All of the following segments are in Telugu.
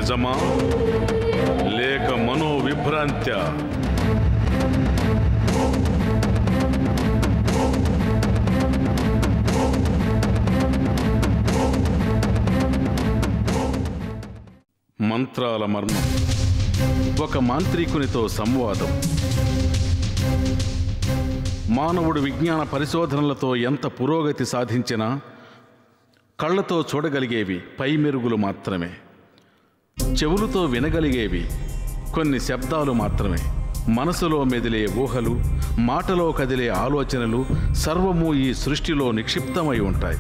నిజమా లేక మనోవిభ్రాంత్యా? మంత్రాల మర్మం. ఒక మాంత్రికునితో సంవాదం. మానవుడు విజ్ఞాన పరిశోధనలతో ఎంత పురోగతి సాధించినా కళ్ళతో చూడగలిగేవి పై మెరుగులు మాత్రమే. చెవులతో వినగలిగేవి కొన్ని శబ్దాలు మాత్రమే. మనసులో మెదిలే ఊహలు, మాటలో కదిలే ఆలోచనలు సర్వము ఈ సృష్టిలో నిక్షిప్తమై ఉంటాయి.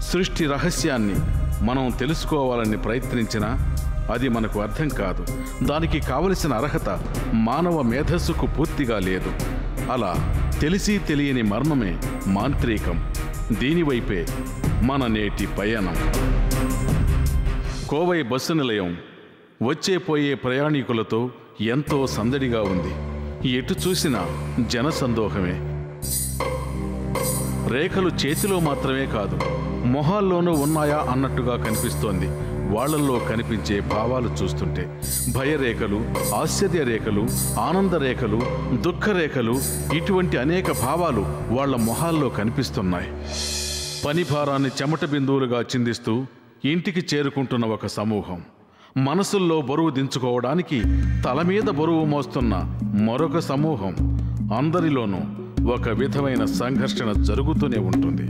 సృష్టి రహస్యాన్ని మనం తెలుసుకోవాలని ప్రయత్నించినా అది మనకు అర్థం కాదు. దానికి కావలసిన అర్హత మానవ మేధస్సుకు పూర్తిగా లేదు. అలా తెలిసి తెలియని మర్మమే మాంత్రికం. దీనివైపే మన నేటి పయనం. కోవై బస్సు నిలయం వచ్చే పోయే ప్రయాణికులతో ఎంతో సందడిగా ఉంది. ఎటు చూసినా జనసందోహమే. రేఖలు చేతిలో మాత్రమే కాదు, మొహాల్లోనూ ఉన్నాయా అన్నట్టుగా కనిపిస్తోంది. వాళ్లల్లో కనిపించే భావాలు చూస్తుంటే భయరేఖలు, ఆశ్చర్యరేఖలు, ఆనందరేఖలు, దుఃఖరేఖలు, ఇటువంటి అనేక భావాలు వాళ్ల మొహాల్లో కనిపిస్తున్నాయి. పని భారాన్ని చెమట బిందువులుగా చిందిస్తూ ఇంటికి చేరుకుంటున్న ఒక సమూహం. మనసుల్లో బరువు దించుకోవడానికి తల మీద బరువు మోస్తున్న మరొక సమూహం. అందరిలోనూ ఒక విధమైన సంఘర్షణ జరుగుతూనే ఉంటుంది.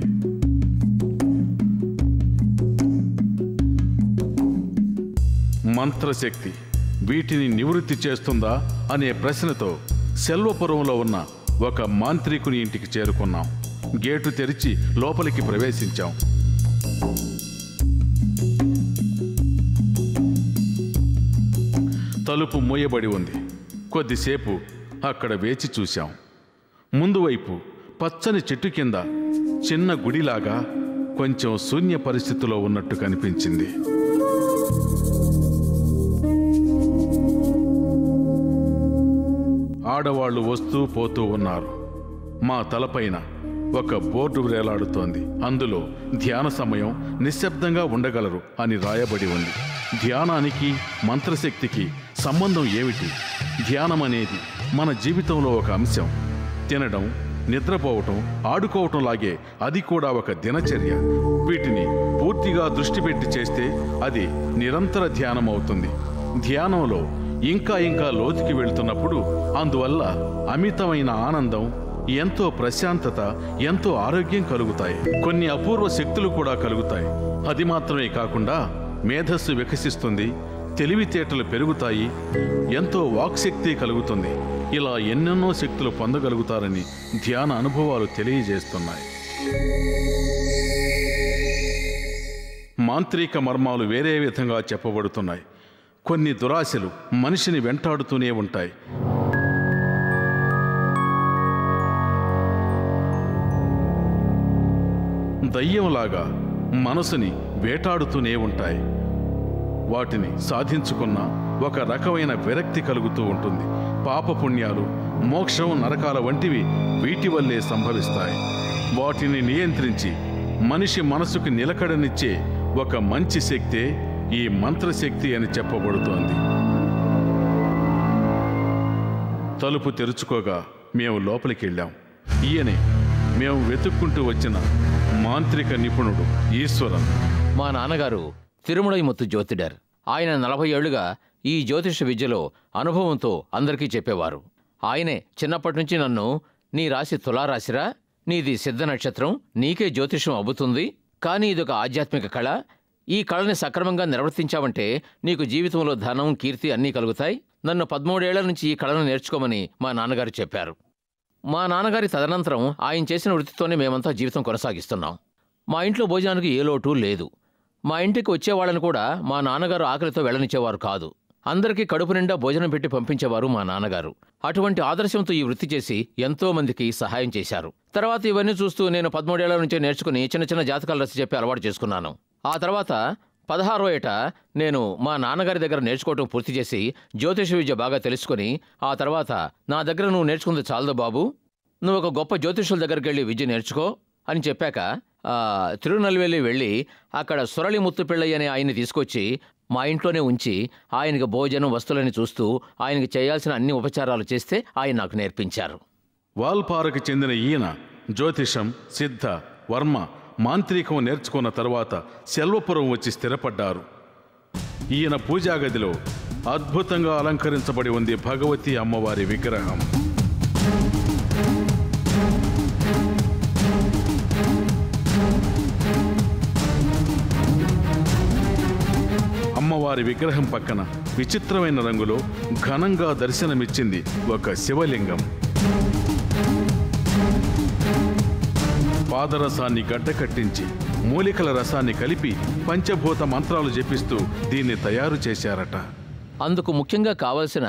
మంత్రశక్తి వీటిని నివృత్తి చేస్తుందా అనే ప్రశ్నతో సెల్వపురంలో ఉన్న ఒక మాంత్రికుని ఇంటికి చేరుకున్నాం. గేటు తెరిచి లోపలికి ప్రవేశించాం. తలుపు మూయబడి ఉంది. కొద్దిసేపు అక్కడ వేచి చూశాం. ముందు వైపు పచ్చని చెట్టు కింద చిన్న గుడిలాగా కొంచెం శూన్య పరిస్థితిలో ఉన్నట్టు కనిపించింది. ఆడవాళ్లు వస్తూ పోతూ ఉన్నారు. మా తలపైన ఒక బోర్డు వేలాడుతోంది. అందులో ధ్యాన సమయం, నిశ్శబ్దంగా ఉండగలరు అని రాయబడి ఉంది. ధ్యానానికి మంత్రశక్తికి సంబంధం ఏమిటి? ధ్యానం అనేది మన జీవితంలో ఒక అంశం. తినడం, నిద్రపోవటం, ఆడుకోవటం లాగే అది కూడా ఒక దినచర్య. వీటిని పూర్తిగా దృష్టి పెట్టి చేస్తే అది నిరంతర ధ్యానం అవుతుంది. ధ్యానంలో ఇంకా ఇంకా లోతుకి వెళ్తున్నప్పుడు అందువల్ల అమితమైన ఆనందం, ఎంతో ప్రశాంతత, ఎంతో ఆరోగ్యం కలుగుతాయి. కొన్ని అపూర్వ శక్తులు కూడా కలుగుతాయి. అది మాత్రమే కాకుండా మేధస్సు వికసిస్తుంది, తెలివితేటలు పెరుగుతాయి, ఎంతో వాక్శక్తి కలుగుతుంది. ఇలా ఎన్నెన్నో శక్తులు పొందగలుగుతారని ధ్యాన అనుభవాలు తెలియజేస్తున్నాయి. మాంత్రిక మర్మాలు వేరే విధంగా చెప్పబడుతున్నాయి. కొన్ని దురాశలు మనిషిని వెంటాడుతూనే ఉంటాయి. దయ్యంలాగా మనసుని వేటాడుతూనే ఉంటాయి. వాటిని సాధించుకున్న ఒక రకమైన విరక్తి కలుగుతూ ఉంటుంది. పాపపుణ్యాలు, మోక్షం, నరకాల వంటివి వీటి వల్లే సంభవిస్తాయి. వాటిని నియంత్రించి మనిషి మనసుకు నిలకడనిచ్చే ఒక మంచి శక్తే ఈ మంత్రశక్తి అని చెప్పబడుతోంది. తలుపు తెరుచుకోగా మేము లోపలికి వెళ్ళాం. ఈయనే మేము వెతుక్కుంటూ వచ్చిన మాంత్రిక నిపుణుడు ఈశ్వరన్. మా నాన్నగారు తిరుమలైముత్తు జ్యోతిడర్. ఆయన 40 ఏళ్లుగా ఈ జ్యోతిష విద్యలో అనుభవంతో అందరికీ చెప్పేవారు. ఆయనే చిన్నప్పటి నుంచి నన్ను, నీ రాశి తులారాశిరా, నీది సిద్ధ నక్షత్రం, నీకే జ్యోతిషం అబ్బుతుంది, కానీ ఇదొక ఆధ్యాత్మిక కళ, ఈ కళని సక్రమంగా నిర్వర్తించావంటే నీకు జీవితంలో ధనం, కీర్తి అన్నీ కలుగుతాయి. నన్ను 13 ఏళ్ల నుంచి ఈ కళను నేర్చుకోమని మా నాన్నగారు చెప్పారు. మా నాన్నగారి తదనంతరం ఆయన చేసిన వృత్తితోనే మేమంతా జీవితం కొనసాగిస్తున్నాం. మా ఇంట్లో భోజనానికి ఏ లోటు లేదు. మా ఇంటికి వచ్చేవాళ్ళని కూడా మా నాన్నగారు ఆకలితో వెళ్ళనిచ్చేవారు కాదు. అందరికీ కడుపు నిండా భోజనం పెట్టి పంపించేవారు మా నాన్నగారు. అటువంటి ఆదర్శంతో ఈ వృత్తి చేసి ఎంతో మందికి సహాయం చేశారు. తర్వాత ఇవన్నీ చూస్తూ నేను 13 ఏళ్ల నుంచే నేర్చుకుని చిన్న చిన్న జాతకాలు రసి చెప్పి అలవాటు చేసుకున్నాను. ఆ తర్వాత 16వ ఏట నేను మా నాన్నగారి దగ్గర నేర్చుకోవటం పూర్తి చేసి జ్యోతిష విద్య బాగా తెలుసుకుని, ఆ తర్వాత నా దగ్గర నువ్వు నేర్చుకుంది చాలదు బాబు, నువ్వు ఒక గొప్ప జ్యోతిషుల దగ్గరికి వెళ్ళి విద్య నేర్చుకో అని చెప్పాక తిరునల్వేలి వెళ్ళి అక్కడ సురళి ముత్తు పిళ్ళయ్య అనే ఆయన్ని తీసుకొచ్చి మా ఇంట్లోనే ఉంచి ఆయనకి భోజనం వస్తువులని చూస్తూ ఆయనకి చేయాల్సిన అన్ని ఉపచారాలు చేస్తే ఆయన నాకు నేర్పించారు. వాల్పారకు చెందిన ఈయన జ్యోతిషం, సిద్ధ, వర్మ, మాంత్రికం నేర్చుకున్న తరువాత సెల్వపురం వచ్చి స్థిరపడ్డారు. ఈయన పూజాగదిలో అద్భుతంగా అలంకరించబడి ఉంది భగవతి అమ్మవారి విగ్రహం. అమ్మవారి విగ్రహం పక్కన విచిత్రమైన రంగులో ఘనంగా దర్శనమిచ్చింది ఒక శివలింగం. పాదరసాన్ని గడ్డకట్టించి మూలికల రసాన్ని కలిపి పంచభూత మంత్రాలు జపిస్తూ దీన్ని తయారు చేశారట. అందుకు ముఖ్యంగా కావలసిన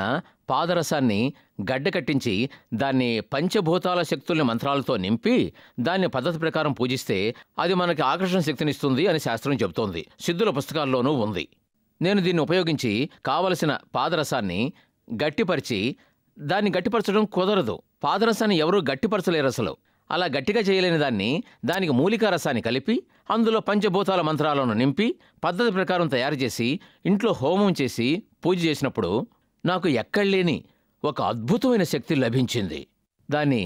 పాదరసాన్ని గడ్డకట్టించి దాన్ని పంచభూతాల శక్తుల్ని మంత్రాలతో నింపి దాన్ని పద్ధతి ప్రకారం పూజిస్తే అది మనకి ఆకర్షణ శక్తినిస్తుంది అని శాస్త్రం చెబుతోంది. సిద్ధుల పుస్తకాల్లోనూ ఉంది. నేను దీన్ని ఉపయోగించి కావలసిన పాదరసాన్ని గట్టిపరిచి, దాన్ని గట్టిపరచడం కుదరదు, పాదరసాన్ని ఎవరూ గట్టిపరచలేరు అసలు. అలా గట్టిగా చేయలేని దానికి మూలికా రసాన్ని కలిపి అందులో పంచభూతాల మంత్రాలను నింపి పద్ధతి ప్రకారం తయారు చేసి ఇంట్లో హోమం చేసి పూజ చేసినప్పుడు నాకు ఎక్కడలేని ఒక అద్భుతమైన శక్తి లభించింది. దాన్ని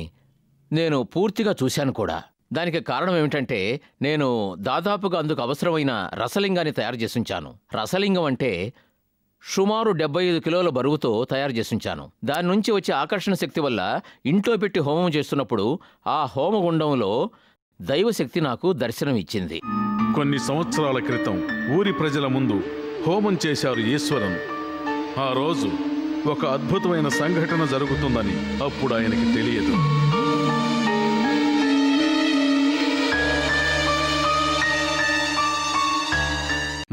నేను పూర్తిగా చూశాను కూడా. దానికి కారణం ఏమిటంటే నేను దాదాపుగా అందుకు అవసరమైన రసలింగాన్ని తయారు చేసుంచాను. రసలింగం అంటే సుమారు 75 కిలోల బరువుతో తయారు చేసుంచాను. దాని నుంచి వచ్చే ఆకర్షణ శక్తి వల్ల ఇంట్లో పెట్టి హోమం చేస్తున్నప్పుడు ఆ హోమగుండంలో దైవశక్తి నాకు దర్శనం ఇచ్చింది. కొన్ని సంవత్సరాల క్రితం ఊరి ప్రజల ముందు హోమం చేశారు ఈశ్వరన్. ఆ రోజు ఒక అద్భుతమైన సంఘటన జరుగుతుందని అప్పుడు ఆయనకి తెలియదు.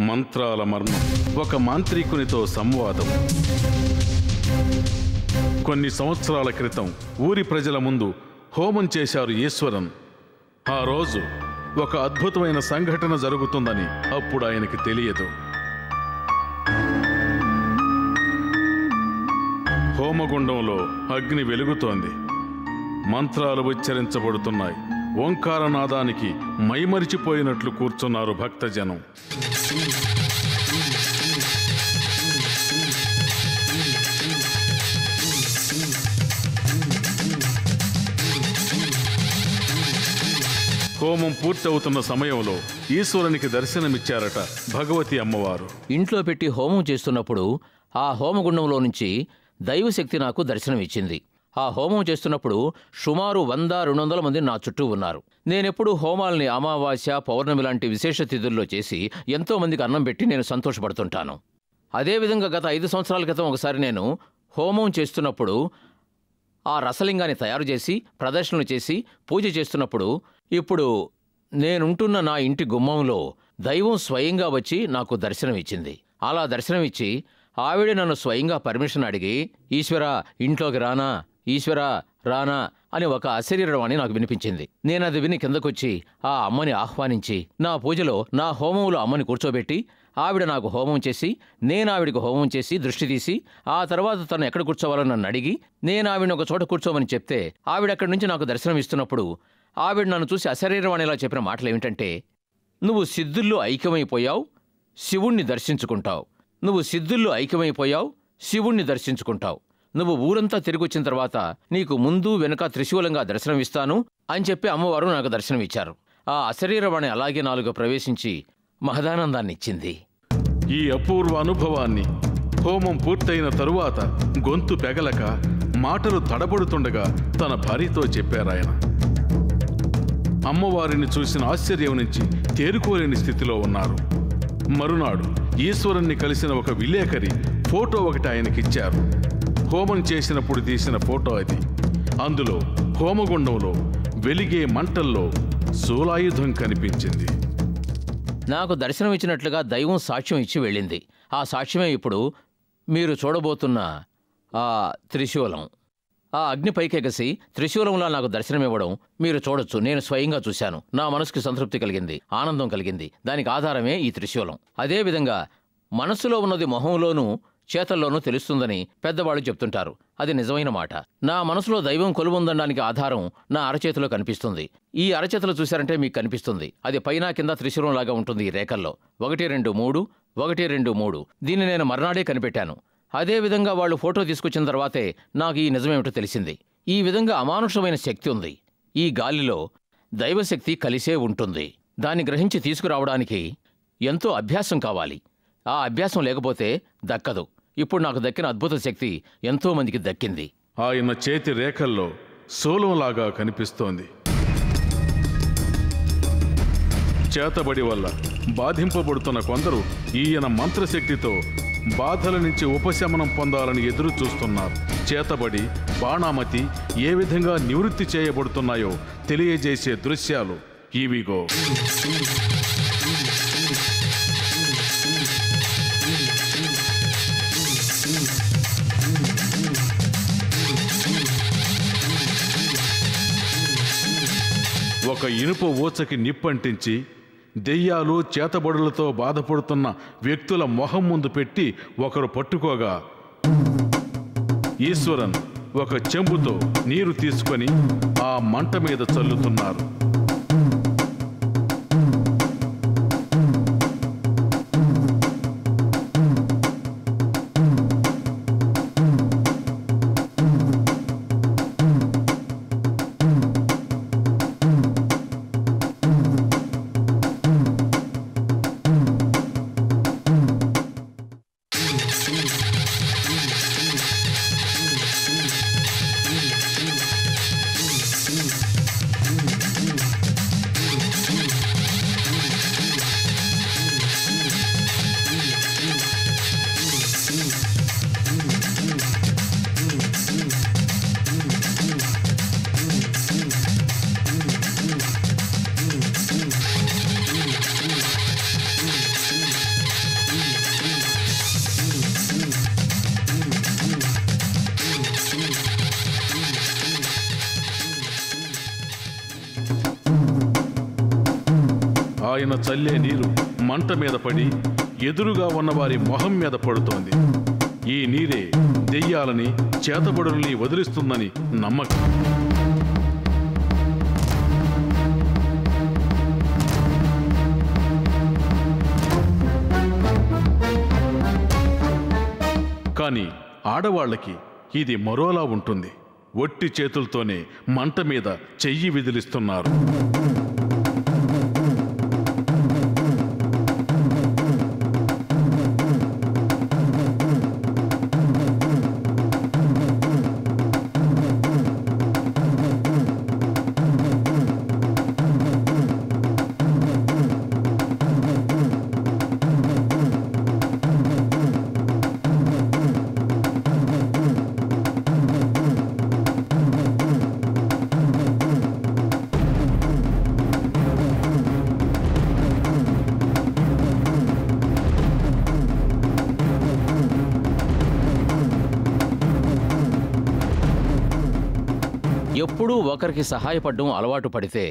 మంత్రాల మర్మం. ఒక మాంత్రికునితో సంవాదం. కొన్ని సంవత్సరాల క్రితం ఊరి ప్రజల ముందు హోమం చేశారు ఈశ్వరన్. ఆ రోజు ఒక అద్భుతమైన సంఘటన జరుగుతుందని అప్పుడు ఆయనకి తెలియదు. హోమగుండంలో అగ్ని వెలుగుతోంది. మంత్రాలు ఉచ్చరించబడుతున్నాయి. ఓంకారనాదానికి మైమరిచిపోయినట్లు కూర్చున్నారు భక్తజనం. హోమం పూర్తవుతున్న సమయంలో ఈశ్వరునికి దర్శనమిచ్చారట భగవతి అమ్మవారు. ఇంట్లో పెట్టి హోమం చేస్తున్నప్పుడు ఆ హోమగుండంలో నుంచి దైవశక్తి నాకు దర్శనమిచ్చింది. ఆ హోమం చేస్తున్నప్పుడు సుమారు 100-200 మంది నా చుట్టూ ఉన్నారు. నేనెప్పుడూ హోమాల్ని అమావాస్య, పౌర్ణమి లాంటి విశేష తిథుల్లో చేసి ఎంతో మందికి అన్నం పెట్టి నేను సంతోషపడుతుంటాను. అదేవిధంగా గత 5 సంవత్సరాల క్రితం ఒకసారి నేను హోమం చేస్తున్నప్పుడు ఆ రసలింగాన్ని తయారు చేసి ప్రదర్శనలు చేసి పూజ చేస్తున్నప్పుడు ఇప్పుడు నేనుంటున్న నా ఇంటి గుమ్మంలో దైవం స్వయంగా వచ్చి నాకు దర్శనమిచ్చింది. అలా దర్శనమిచ్చి ఆవిడ నన్ను స్వయంగా పర్మిషన్ అడిగి, ఈశ్వరా ఇంట్లోకి రానా, ఈశ్వరా రానా అని ఒక అశరీరవాణి నాకు వినిపించింది. నేనది విని కిందకొచ్చి ఆ అమ్మని ఆహ్వానించి నా పూజలో నా హోమంలో అమ్మని కూర్చోబెట్టి ఆవిడ నాకు హోమం చేసి నేను ఆవిడికి హోమం చేసి దృష్టి తీసి ఆ తర్వాత తను ఎక్కడ కూర్చోవాలో నన్ను అడిగి నేను ఆవిడని ఒక చోట కూర్చోమని చెప్తే ఆవిడ అక్కడి నుంచి నాకు దర్శనం ఇస్తున్నప్పుడు ఆవిడ నన్ను చూసి అశరీరవాణిలా చెప్పిన మాటలు ఏమిటంటే, నువ్వు సిద్ధుల్లో ఐక్యమైపోయావు, శివుణ్ణి దర్శించుకుంటావు. నువ్వు సిద్ధుల్లో ఐక్యమైపోయావు, శివుణ్ణి దర్శించుకుంటావు. నువ్వు ఊరంతా తిరిగొచ్చిన తర్వాత నీకు ముందు వెనుక త్రిశూలంగా దర్శనమిస్తాను అని చెప్పి అమ్మవారు నాకు దర్శనమిచ్చారు. ఆ అశరీరవాణి అలాగే నాలుగు ప్రవేశించి మహదానందాన్నిచ్చింది. ఈ అపూర్వ అనుభవాన్ని హోమం పూర్తయిన తరువాత గొంతు పెగలక మాటలు తడబడుతుండగా తన భార్యతో చెప్పారాయన. అమ్మవారిని చూసిన ఆశ్చర్యం నుంచి తేరుకోలేని స్థితిలో ఉన్నారు. మరునాడు ఈశ్వరుణ్ణి కలిసిన ఒక విలేకరి ఫోటో ఒకటి ఆయనకిచ్చారు. హోమం చేసినప్పుడు తీసిన ఫోటో అది. అందులో హోమగుండంలో వెలిగే మంటల్లో శూలాయుధం కనిపించింది. నాకు దర్శనమిచ్చినట్లుగా దైవం సాక్ష్యం ఇచ్చి వెళ్ళింది. ఆ సాక్ష్యమే ఇప్పుడు మీరు చూడబోతున్న ఆ త్రిశూలం. ఆ అగ్ని పైకెగసి త్రిశూలంలా నాకు దర్శనమివ్వడం మీరు చూడొచ్చు. నేను స్వయంగా చూశాను. నా మనసుకి సంతృప్తి కలిగింది, ఆనందం కలిగింది. దానికి ఆధారమే ఈ త్రిశూలం. అదేవిధంగా మనసులో ఉన్నది మొహంలోనూ చేతల్లోనూ తెలుస్తుందని పెద్దవాళ్ళు చెప్తుంటారు. అది నిజమైన మాట. నా మనసులో దైవం కొలువుందనడానికి ఆధారం నా అరచేతిలో కనిపిస్తుంది. ఈ అరచేతులు చూశారంటే మీకు కనిపిస్తుంది. అది పైన కింద త్రిశూలంలాగా ఉంటుంది. ఈ రేఖల్లో 1, 2, 3, 1, 2, 3 దీన్ని నేను మర్నాడే కనిపెట్టాను. అదేవిధంగా వాళ్ళు ఫోటో తీసుకొచ్చిన తర్వాతే నాకు ఈ నిజమేమిటో తెలిసింది. ఈ విధంగా అమానుషమైన శక్తి ఉంది. ఈ గాలిలో దైవశక్తి కలిసే ఉంటుంది. దాన్ని గ్రహించి తీసుకురావడానికి ఎంతో అభ్యాసం కావాలి. ఆ అభ్యాసం లేకపోతే దక్కదు. ఇప్పుడు నాకు దక్కిన అద్భుత శక్తి ఎంతో మందికి దక్కింది. ఆయన చేతి రేఖల్లో శూలంలాగా కనిపిస్తోంది. చేతబడి వల్ల బాధింపబడుతున్న కొందరు ఈయన మంత్రశక్తితో బాధల నుంచి ఉపశమనం పొందాలని ఎదురు చూస్తున్నారు. చేతబడి, బాణామతి ఏ విధంగా నివృత్తి చేయబడుతున్నాయో తెలియజేసే దృశ్యాలు ఇవిగో. ఒక ఇనుప ఊచకి నిప్పంటించి దెయ్యాలు, చేతబడులతో బాధపడుతున్న వ్యక్తుల మొహం ముందు పెట్టి ఒకరు పట్టుకోగా ఈశ్వరన్ ఒక చెంబుతో నీరు తీసుకొని ఆ మంట మీద చల్లుతున్నారు. ఆయన చల్లే నీరు మంట మీద పడి ఎదురుగా ఉన్నవారి మొహం మీద పడుతోంది. ఈ నీరే దెయ్యాలని, చేతబడుల్ని వదిలిస్తుందని నమ్మకం. కానీ ఆడవాళ్లకి ఇది మరోలా ఉంటుంది. ఒట్టి చేతులతోనే మంట మీద చెయ్యి విదిలిస్తున్నారు. ఎప్పుడూ ఒకరికి సహాయపడడం అలవాటు పడితే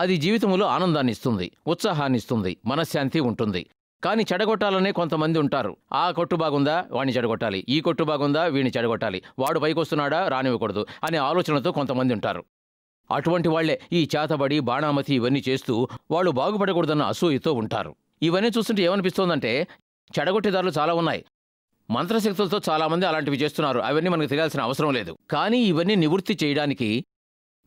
అది జీవితంలో ఆనందాన్ని ఇస్తుంది, ఉత్సాహాన్ని ఇస్తుంది, మనశ్శాంతి ఉంటుంది. కానీ చెడగొట్టాలనే కొంతమంది ఉంటారు. ఆ కొట్టు బాగుందా వాడిని చెడగొట్టాలి, ఈ కొట్టు బాగుందా వీడిని చెడగొట్టాలి, వాడు పైకొస్తున్నాడా రానివ్వకూడదు అనే ఆలోచనతో కొంతమంది ఉంటారు. అటువంటి వాళ్లే ఈ చేతబడి, బాణామతి ఇవన్నీ చేస్తూ వాళ్ళు బాగుపడకూడదన్న అసూయతో ఉంటారు. ఇవన్నీ చూస్తుంటే ఏమనిపిస్తోందంటే చెడగొట్టేదారులు చాలా ఉన్నాయి. మంత్రశక్తులతో చాలామంది అలాంటివి చేస్తున్నారు. అవన్నీ మనకు తెలియాల్సిన అవసరం లేదు. కానీ ఇవన్నీ నివృత్తి చేయడానికి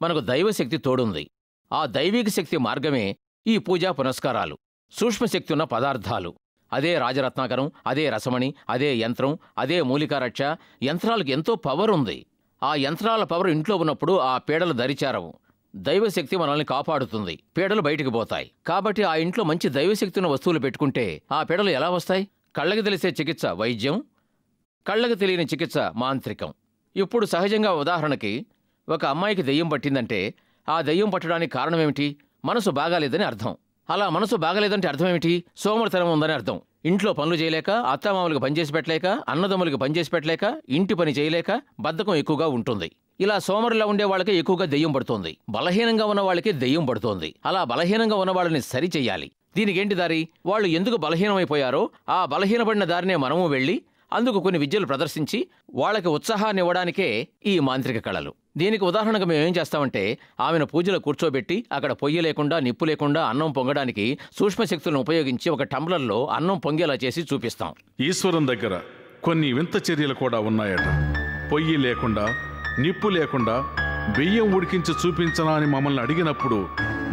మనకు దైవశక్తి తోడుంది. ఆ దైవిక శక్తి మార్గమే ఈ పూజా పునస్కారాలు. సూక్ష్మశక్తి ఉన్న పదార్థాలు, అదే రాజరత్నాకరం, అదే రసమణి, అదే యంత్రం, అదే మూలికారక్ష. యంత్రాలకు ఎంతో పవర్ ఉంది. ఆ యంత్రాల పవర్ ఇంట్లో ఉన్నప్పుడు ఆ పీడలు దరిచేరవు. దైవశక్తి మనల్ని కాపాడుతుంది. పీడలు బయటికి పోతాయి. కాబట్టి ఆ ఇంట్లో మంచి దైవశక్తి ఉన్న వస్తువులు పెట్టుకుంటే ఆ పీడలు ఎలా వస్తాయి? కళ్ళకి తెలిసే చికిత్స వైద్యం, కళ్ళకు తెలియని చికిత్స మాంత్రికం. ఇప్పుడు సహజంగా ఉదాహరణకి ఒక అమ్మాయికి దెయ్యం పట్టిందంటే ఆ దెయ్యం పట్టడానికి కారణమేమిటి? మనసు బాగాలేదని అర్థం. అలా మనసు బాగాలేదంటే అర్థమేమిటి? సోమరితనం ఉందని అర్థం. ఇంట్లో పనులు చేయలేక, అత్తామామలకు పనిచేసి పెట్టలేక, అన్నదమ్ములకు పనిచేసి పెట్టలేక, ఇంటి పని చేయలేక బద్ధకం ఎక్కువగా ఉంటుంది. ఇలా సోమరిలా ఉండే వాళ్ళకి ఎక్కువగా దెయ్యం పడుతోంది. బలహీనంగా ఉన్న వాళ్ళకి దెయ్యం పడుతోంది. అలా బలహీనంగా ఉన్న వాళ్ళని సరిచెయ్యాలి. దీనికేంటి దారి? వాళ్ళు ఎందుకు బలహీనమైపోయారో ఆ బలహీనపడిన దారినే మనము వెళ్ళి అందుకు కొన్ని విద్యలు ప్రదర్శించి వాళ్ళకి ఉత్సాహాన్ని ఇవ్వడానికే ఈ మాంత్రిక కళలు. దీనికి ఉదాహరణగా మేము ఏం చేస్తామంటే, ఆమెను పూజలో కూర్చోబెట్టి అక్కడ పొయ్యి లేకుండా నిప్పు లేకుండా అన్నం పొంగడానికి సూక్ష్మశక్తులను ఉపయోగించి ఒక టంబ్లర్లో అన్నం పొంగేలా చేసి చూపిస్తాం. ఈశ్వరం దగ్గర కొన్ని వింత చర్యలు కూడా ఉన్నాయట. పొయ్యి లేకుండా నిప్పు లేకుండా బియ్యం ఉడికించి చూపించనా అని మమ్మల్ని అడిగినప్పుడు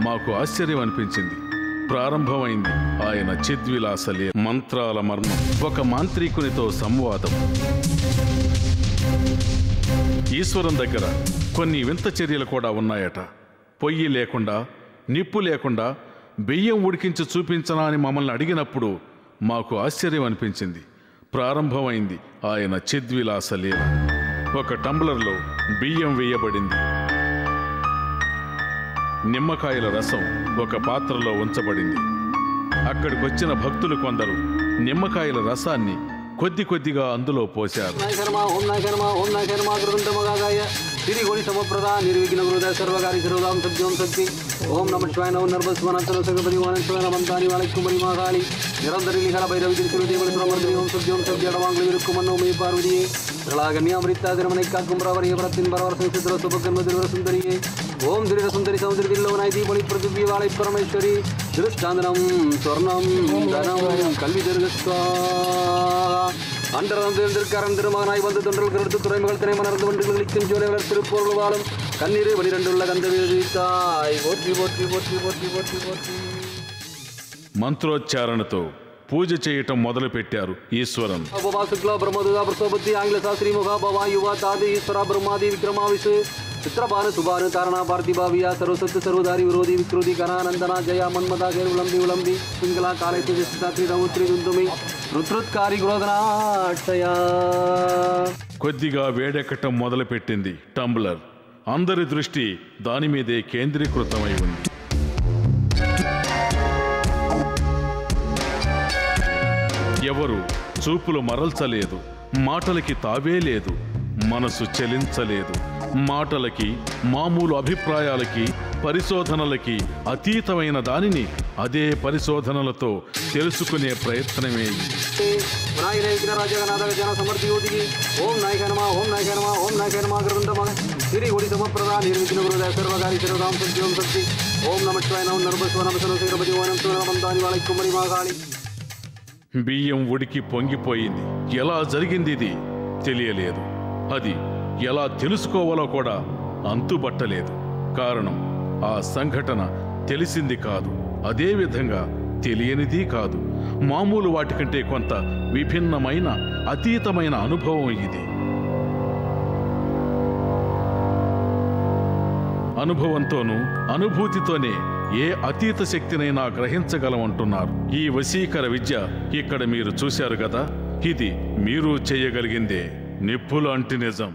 మాకు ఆశ్చర్యం అనిపించింది. ప్రారంభమైంది ఆయన చిద్విలాసలే మంత్రాల మర్మం. ఒక మాంత్రికునితో సంవాదం. ఈశ్వరం దగ్గర కొన్ని వింత చర్యలు కూడా ఉన్నాయట. పొయ్యి లేకుండా నిప్పు లేకుండా బియ్యం ఉడికించి చూపించనా అని మమ్మల్ని అడిగినప్పుడు మాకు ఆశ్చర్యం అనిపించింది. ప్రారంభమైంది ఆయన చిద్విలాసలే. ఒక టంబ్లర్లో బియ్యం వేయబడింది. నిమ్మకాయల రసం ఒక పాత్రలో ఉంచబడింది. అక్కడికొచ్చిన భక్తులు కొందరు నిమ్మకాయల రసాన్ని కొద్ది కొద్దిగా అందులో పోశారు. ఓం నమ శివాయ నమః నర్భస్వనంతర సగపతి వానస్వన మంతాని వాలకుమరి మహాకాళి నిరంతరి లిఖల భైరవి తిరుచురుదేవ బ్రహ్మదేవి ఓం సత్యం సత్యడవాంగ్లి విరుక్కుమన్నో మే పార్వతియే శ్రలాగన్యామృతాదిరమణై కాకుంబ్రవరియ వ్రతిన్ బరవర్స చిత్ర సుభగన్మదివర సుందరియే ఓం దిరిర సుందరి సౌందర్యదిల్లో నాయతి బలి పృథివీ వాళై పరమేశ్వరి దిరుశ్చాందనం స్వర్ణం ధనం కల్వి దిర్గస్వా அண்டரம் திருமகனாய் வந்து தொன்றல் கருத்து துறைமகள் தினை மணர்ந்து வண்டுகளிக்கும் ஜோலைகள் திருப்பொருள் வாழும் கண்ணீரை வழிரண்டுள்ள கந்தவீழ்த்தாய் போற்றி போற்றி போற்றி போற்றி போற்றி போற்றி. మంత్రోచ్చారణతో పూజ చేయటం మొదలుపెట్టారు ఈశ్వరన్. శుక్ల బ్రహ్మదుగా ప్రసోపతి ఆంగ్ల శాస్త్రీ ముఖ భవా యువ తాది ఈశ్వర బ్రహ్మాది విక్రమావిష్ చిత్రపాను సుభాను కారణ పార్థిభావియా సర్వసత్ సర్వధారి విరోధి వికృతి కరానందన జయ మన్మద గైర్ విలంబి విలంబి సింగళ కాళైతి శ్రీ దుందుమి రుత్రుత్కారి గ్రోధనాక్షయ. కొద్దిగా వేడెక్కటం మొదలుపెట్టింది టంబ్లర్. అందరి దృష్టి దాని మీదే కేంద్రీకృతమై ఉంది. ఎవరు చూపులు మరల్చలేదు, మాటలకి తావే లేదు, మనసు చలించలేదు. మాటలకి, మామూలు అభిప్రాయాలకి, పరిశోధనలకి అతీతమైన దానిని అదే పరిశోధనలతో తెలుసుకునే ప్రయత్నమే. ఓం నాయక నమ ఓం నాయక నమ ఓం నాయక నమ గ్రంథమ శ్రీ ఒడి సమప్రదా నిర్విఘ్న గురుదయ సర్వకారి శిరోదాం సత్యం శక్తి. ఓం నమ శివాయ నమః నర్భస్వ నమః శిరపతి వనంతుమంతాని వాలకుమరి మహాకాళి. బియ్యం ఉడికి పొంగిపోయింది. ఎలా జరిగింది ఇది తెలియలేదు. అది ఎలా తెలుసుకోవాలో కూడా అంతుబట్టలేదు. కారణం ఆ సంఘటన తెలిసింది కాదు, అదేవిధంగా తెలియనిది కాదు. మామూలు వాటికంటే కొంత విభిన్నమైన అతీతమైన అనుభవం ఇది. అనుభవంతోనూ అనుభూతితోనే ఏ అతీత శక్తినైనా గ్రహించగలమంటున్నారు. ఈ వశీకర విద్య ఇక్కడ మీరు చూశారు కదా, ఇది మీరు చేయగలిగిందే. నిప్పులాంటి నిజం.